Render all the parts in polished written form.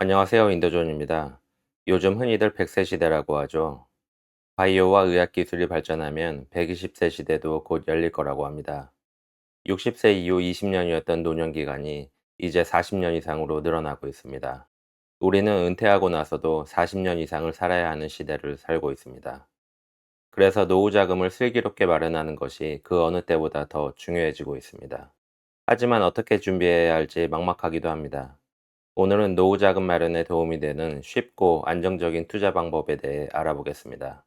안녕하세요. 인더존입니다. 요즘 흔히들 100세 시대라고 하죠. 바이오와 의학 기술이 발전하면 120세 시대도 곧 열릴 거라고 합니다. 60세 이후 20년이었던 노년 기간이 이제 40년 이상으로 늘어나고 있습니다. 우리는 은퇴하고 나서도 40년 이상을 살아야 하는 시대를 살고 있습니다. 그래서 노후 자금을 슬기롭게 마련하는 것이 그 어느 때보다 더 중요해지고 있습니다. 하지만 어떻게 준비해야 할지 막막하기도 합니다. 오늘은 노후 자금 마련에 도움이 되는 쉽고 안정적인 투자 방법에 대해 알아보겠습니다.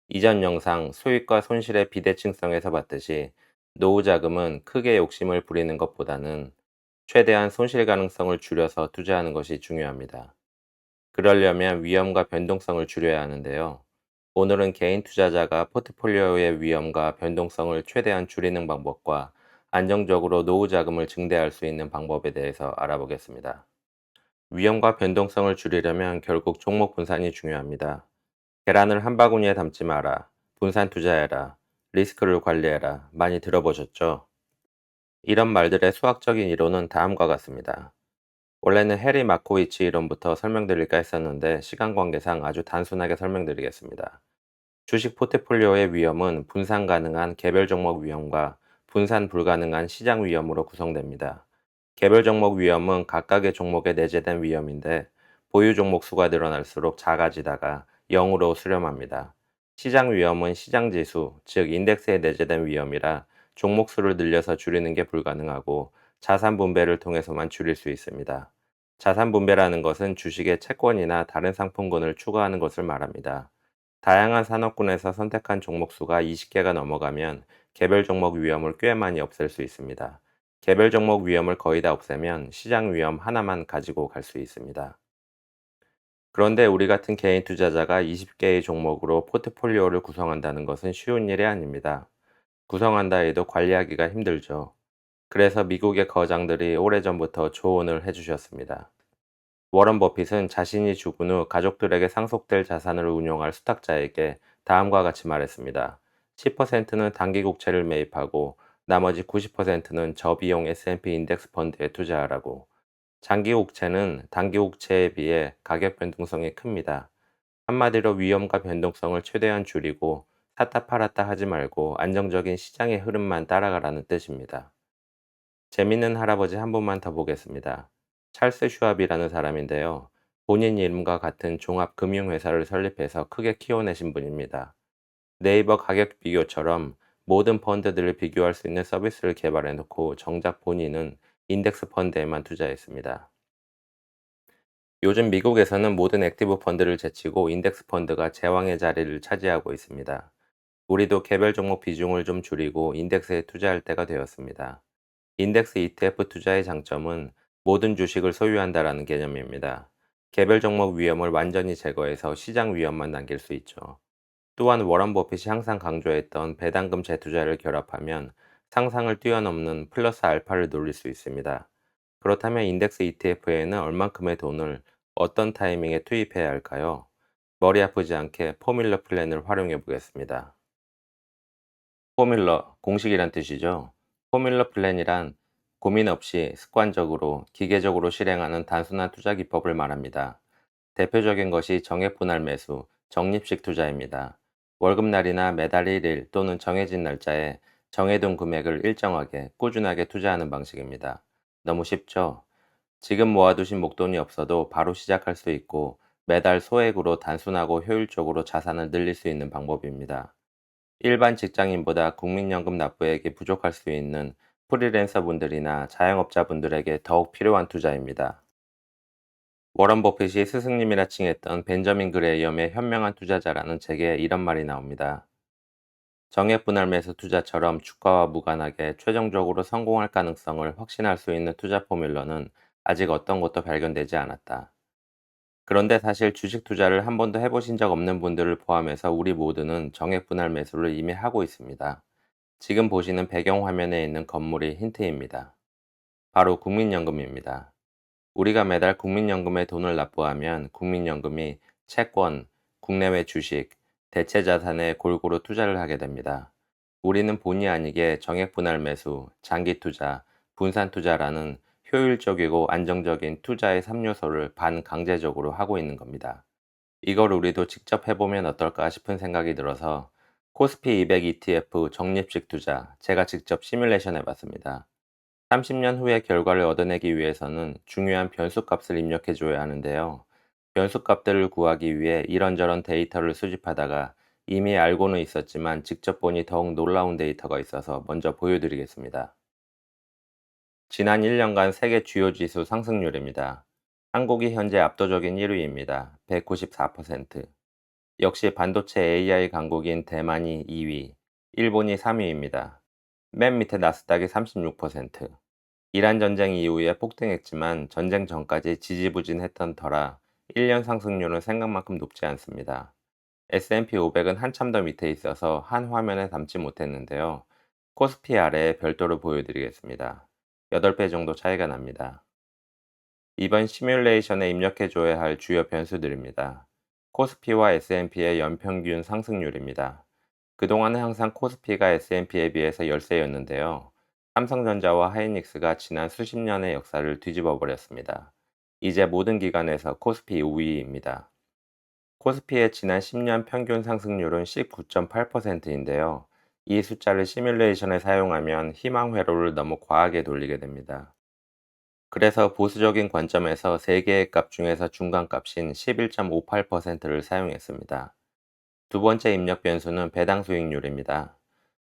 이전 영상 수익과 손실의 비대칭성에서 봤듯이 노후 자금은 크게 욕심을 부리는 것보다는 최대한 손실 가능성을 줄여서 투자하는 것이 중요합니다. 그러려면 위험과 변동성을 줄여야 하는데요. 오늘은 개인 투자자가 포트폴리오의 위험과 변동성을 최대한 줄이는 방법과 안정적으로 노후 자금을 증대할 수 있는 방법에 대해서 알아보겠습니다. 위험과 변동성을 줄이려면 결국 종목 분산이 중요합니다. 계란을 한 바구니에 담지 마라. 분산 투자해라. 리스크를 관리해라. 많이 들어보셨죠? 이런 말들의 수학적인 이론은 다음과 같습니다. 원래는 해리 마코위치 이론부터 설명드릴까 했었는데 시간 관계상 아주 단순하게 설명드리겠습니다. 주식 포트폴리오의 위험은 분산 가능한 개별 종목 위험과 분산 불가능한 시장 위험으로 구성됩니다. 개별 종목 위험은 각각의 종목에 내재된 위험인데 보유 종목 수가 늘어날수록 작아지다가 0으로 수렴합니다. 시장 위험은 시장 지수, 즉 인덱스에 내재된 위험이라 종목 수를 늘려서 줄이는 게 불가능하고 자산 분배를 통해서만 줄일 수 있습니다. 자산 분배라는 것은 주식의 채권이나 다른 상품군을 추가하는 것을 말합니다. 다양한 산업군에서 선택한 종목 수가 20개가 넘어가면 개별 종목 위험을 꽤 많이 없앨 수 있습니다. 개별 종목 위험을 거의 다 없애면 시장 위험 하나만 가지고 갈 수 있습니다. 그런데 우리 같은 개인 투자자가 20개의 종목으로 포트폴리오를 구성한다는 것은 쉬운 일이 아닙니다. 구성한다 해도 관리하기가 힘들죠. 그래서 미국의 거장들이 오래전부터 조언을 해주셨습니다. 워런 버핏은 자신이 죽은 후 가족들에게 상속될 자산을 운용할 수탁자에게 다음과 같이 말했습니다. 10%는 단기 국채를 매입하고 나머지 90%는 저비용 S&P 인덱스 펀드에 투자하라고. 장기 국채는 단기 국채에 비해 가격 변동성이 큽니다. 한마디로 위험과 변동성을 최대한 줄이고 샀다 팔았다 하지 말고 안정적인 시장의 흐름만 따라가라는 뜻입니다. 재밌는 할아버지 한 분만 더 보겠습니다. 찰스 슈왑이라는 사람인데요. 본인 이름과 같은 종합금융회사를 설립해서 크게 키워내신 분입니다. 네이버 가격 비교처럼 모든 펀드들을 비교할 수 있는 서비스를 개발해 놓고 정작 본인은 인덱스 펀드에만 투자했습니다. 요즘 미국에서는 모든 액티브 펀드를 제치고 인덱스 펀드가 제왕의 자리를 차지하고 있습니다. 우리도 개별 종목 비중을 좀 줄이고 인덱스에 투자할 때가 되었습니다. 인덱스 ETF 투자의 장점은 모든 주식을 소유한다라는 개념입니다. 개별 종목 위험을 완전히 제거해서 시장 위험만 남길 수 있죠. 또한 워런 버핏이 항상 강조했던 배당금 재투자를 결합하면 상상을 뛰어넘는 플러스 알파를 노릴 수 있습니다. 그렇다면 인덱스 ETF에는 얼만큼의 돈을 어떤 타이밍에 투입해야 할까요? 머리 아프지 않게 포뮬러 플랜을 활용해 보겠습니다. 포뮬러, 공식이란 뜻이죠. 포뮬러 플랜이란 고민 없이 습관적으로 기계적으로 실행하는 단순한 투자 기법을 말합니다. 대표적인 것이 정액 분할 매수, 적립식 투자입니다. 월급날이나 매달 1일 또는 정해진 날짜에 정해둔 금액을 일정하게 꾸준하게 투자하는 방식입니다. 너무 쉽죠? 지금 모아두신 목돈이 없어도 바로 시작할 수 있고 매달 소액으로 단순하고 효율적으로 자산을 늘릴 수 있는 방법입니다. 일반 직장인보다 국민연금 납부액이 부족할 수 있는 프리랜서 분들이나 자영업자분들에게 더욱 필요한 투자입니다. 워런 버핏이 스승님이라 칭했던 벤저민 그레이엄의 현명한 투자자라는 책에 이런 말이 나옵니다. 정액 분할 매수 투자처럼 주가와 무관하게 최종적으로 성공할 가능성을 확신할 수 있는 투자 포뮬러는 아직 어떤 것도 발견되지 않았다. 그런데 사실 주식 투자를 한 번도 해보신 적 없는 분들을 포함해서 우리 모두는 정액 분할 매수를 이미 하고 있습니다. 지금 보시는 배경 화면에 있는 건물이 힌트입니다. 바로 국민연금입니다. 우리가 매달 국민연금에 돈을 납부하면 국민연금이 채권, 국내외 주식, 대체 자산에 골고루 투자를 하게 됩니다. 우리는 본의 아니게 정액 분할 매수, 장기 투자, 분산 투자라는 효율적이고 안정적인 투자의 3요소를 반강제적으로 하고 있는 겁니다. 이걸 우리도 직접 해보면 어떨까 싶은 생각이 들어서 코스피 200 ETF 적립식 투자 제가 직접 시뮬레이션 해봤습니다. 30년 후의 결과를 얻어내기 위해서는 중요한 변수값을 입력해 줘야 하는데요. 변수값들을 구하기 위해 이런저런 데이터를 수집하다가 이미 알고는 있었지만 직접 보니 더욱 놀라운 데이터가 있어서 먼저 보여드리겠습니다. 지난 1년간 세계 주요 지수 상승률입니다. 한국이 현재 압도적인 1위입니다. 194%. 역시 반도체 AI 강국인 대만이 2위, 일본이 3위입니다. 맨 밑에 나스닥이 36%. 이란 전쟁 이후에 폭등했지만 전쟁 전까지 지지부진했던 터라 1년 상승률은 생각만큼 높지 않습니다. S&P 500은 한참 더 밑에 있어서 한 화면에 담지 못했는데요. 코스피 아래에 별도로 보여드리겠습니다. 8배 정도 차이가 납니다. 이번 시뮬레이션에 입력해줘야 할 주요 변수들입니다. 코스피와 S&P의 연평균 상승률입니다. 그동안은 항상 코스피가 S&P에 비해서 열세였는데요. 삼성전자와 하이닉스가 지난 수십 년의 역사를 뒤집어 버렸습니다. 이제 모든 기관에서 코스피 우위입니다. 코스피의 지난 10년 평균 상승률은 19.8%인데요. 이 숫자를 시뮬레이션에 사용하면 희망 회로를 너무 과하게 돌리게 됩니다. 그래서 보수적인 관점에서 세 개의 값 중에서 중간값인 11.58%를 사용했습니다. 두 번째 입력 변수는 배당 수익률입니다.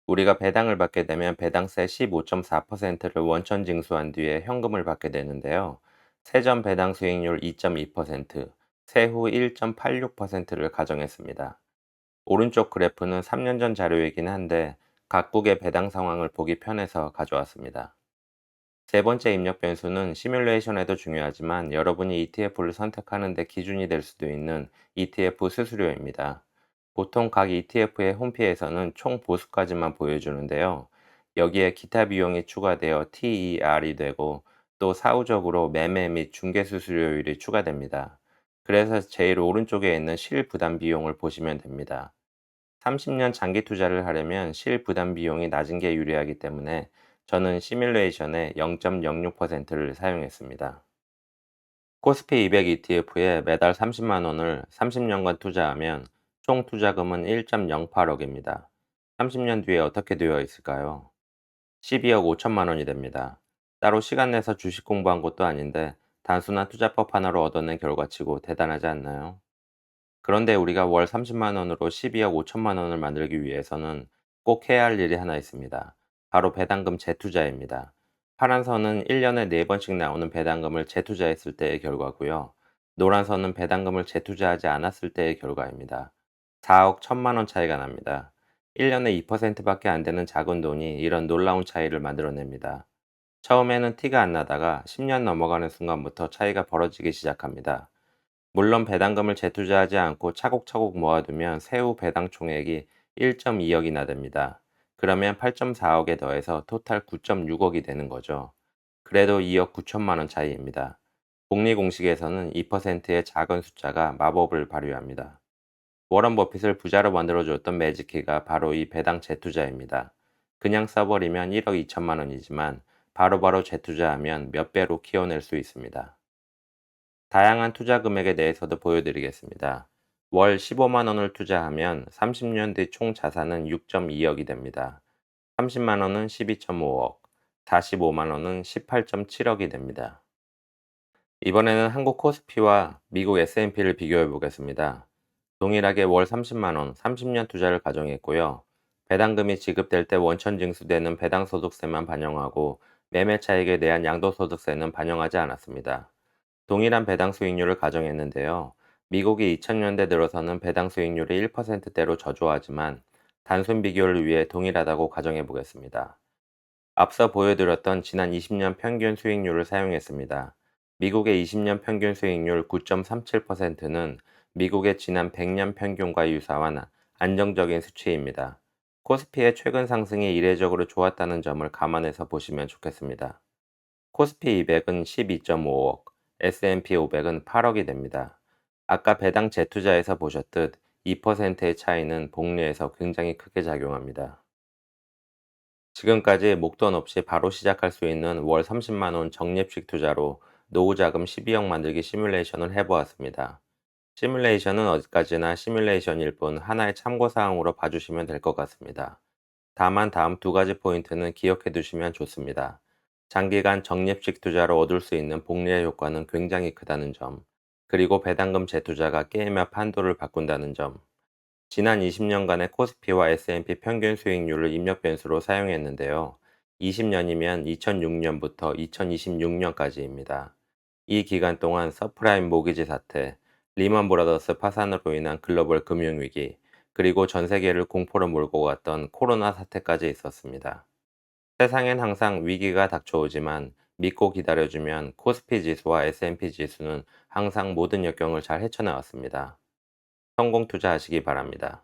우리가 배당을 받게 되면 배당세 15.4%를 원천 징수한 뒤에 현금을 받게 되는데요. 세전 배당 수익률 2.2%, 세후 1.86%를 가정했습니다. 오른쪽 그래프는 3년 전 자료이긴 한데 각국의 배당 상황을 보기 편해서 가져왔습니다. 세 번째 입력 변수는 시뮬레이션에도 중요하지만 여러분이 ETF를 선택하는 데 기준이 될 수도 있는 ETF 수수료입니다. 보통 각 ETF의 홈페이지에서는 총 보수까지만 보여주는데요. 여기에 기타 비용이 추가되어 TER이 되고 또 사후적으로 매매 및 중개 수수료율이 추가됩니다. 그래서 제일 오른쪽에 있는 실부담 비용을 보시면 됩니다. 30년 장기 투자를 하려면 실부담 비용이 낮은 게 유리하기 때문에 저는 시뮬레이션에 0.06%를 사용했습니다. 코스피 200 ETF에 매달 30만 원을 30년간 투자하면 총 투자금은 1.08억입니다. 30년 뒤에 어떻게 되어 있을까요? 12억 5천만 원이 됩니다. 따로 시간 내서 주식 공부한 것도 아닌데 단순한 투자법 하나로 얻어낸 결과치고 대단하지 않나요? 그런데 우리가 월 30만 원으로 12억 5천만 원을 만들기 위해서는 꼭 해야 할 일이 하나 있습니다. 바로 배당금 재투자입니다. 파란 선은 1년에 4번씩 나오는 배당금을 재투자했을 때의 결과고요. 노란 선은 배당금을 재투자하지 않았을 때의 결과입니다. 4억 1천만 원 차이가 납니다. 1년에 2%밖에 안 되는 작은 돈이 이런 놀라운 차이를 만들어냅니다. 처음에는 티가 안 나다가 10년 넘어가는 순간부터 차이가 벌어지기 시작합니다. 물론 배당금을 재투자하지 않고 차곡차곡 모아두면 세후 배당 총액이 1.2억이나 됩니다. 그러면 8.4억에 더해서 토탈 9.6억이 되는 거죠. 그래도 2억 9천만 원 차이입니다. 복리 공식에서는 2%의 작은 숫자가 마법을 발휘합니다. 워런 버핏을 부자로 만들어줬던 매직키가 바로 이 배당 재투자입니다. 그냥 써버리면 1억 2천만 원이지만 바로바로 재투자하면 몇 배로 키워낼 수 있습니다. 다양한 투자 금액에 대해서도 보여드리겠습니다. 월 15만 원을 투자하면 30년 뒤 총 자산은 6.2억이 됩니다. 30만 원은 12.5억, 45만 원은 18.7억이 됩니다. 이번에는 한국 코스피와 미국 S&P를 비교해 보겠습니다. 동일하게 월 30만 원, 30년 투자를 가정했고요. 배당금이 지급될 때 원천 징수되는 배당소득세만 반영하고 매매 차익에 대한 양도소득세는 반영하지 않았습니다. 동일한 배당 수익률을 가정했는데요. 미국이 2000년대 들어서는 배당 수익률이 1%대로 저조하지만 단순 비교를 위해 동일하다고 가정해 보겠습니다. 앞서 보여드렸던 지난 20년 평균 수익률을 사용했습니다. 미국의 20년 평균 수익률 9.37%는 미국의 지난 100년 평균과 유사한 안정적인 수치입니다. 코스피의 최근 상승이 이례적으로 좋았다는 점을 감안해서 보시면 좋겠습니다. 코스피 200은 12.5억, S&P 500은 8억이 됩니다. 아까 배당 재투자에서 보셨듯 2%의 차이는 복리에서 굉장히 크게 작용합니다. 지금까지 목돈 없이 바로 시작할 수 있는 월 30만 원 적립식 투자로 노후 자금 12억 만들기 시뮬레이션을 해보았습니다. 시뮬레이션은 어디까지나 시뮬레이션일 뿐 하나의 참고 사항으로 봐주시면 될 것 같습니다. 다만 다음 두 가지 포인트는 기억해 두시면 좋습니다. 장기간 적립식 투자로 얻을 수 있는 복리의 효과는 굉장히 크다는 점, 그리고 배당금 재투자가 게임의 판도를 바꾼다는 점, 지난 20년간의 코스피와 S&P 평균 수익률을 입력 변수로 사용했는데요. 20년이면 2006년부터 2026년까지입니다. 이 기간 동안 서프라임 모기지 사태, 리먼 브라더스 파산으로 인한 글로벌 금융위기, 그리고 전 세계를 공포로 몰고 갔던 코로나 사태까지 있었습니다. 세상엔 항상 위기가 닥쳐오지만 믿고 기다려주면 코스피 지수와 S&P 지수는 항상 모든 역경을 잘 헤쳐나왔습니다. 성공 투자하시기 바랍니다.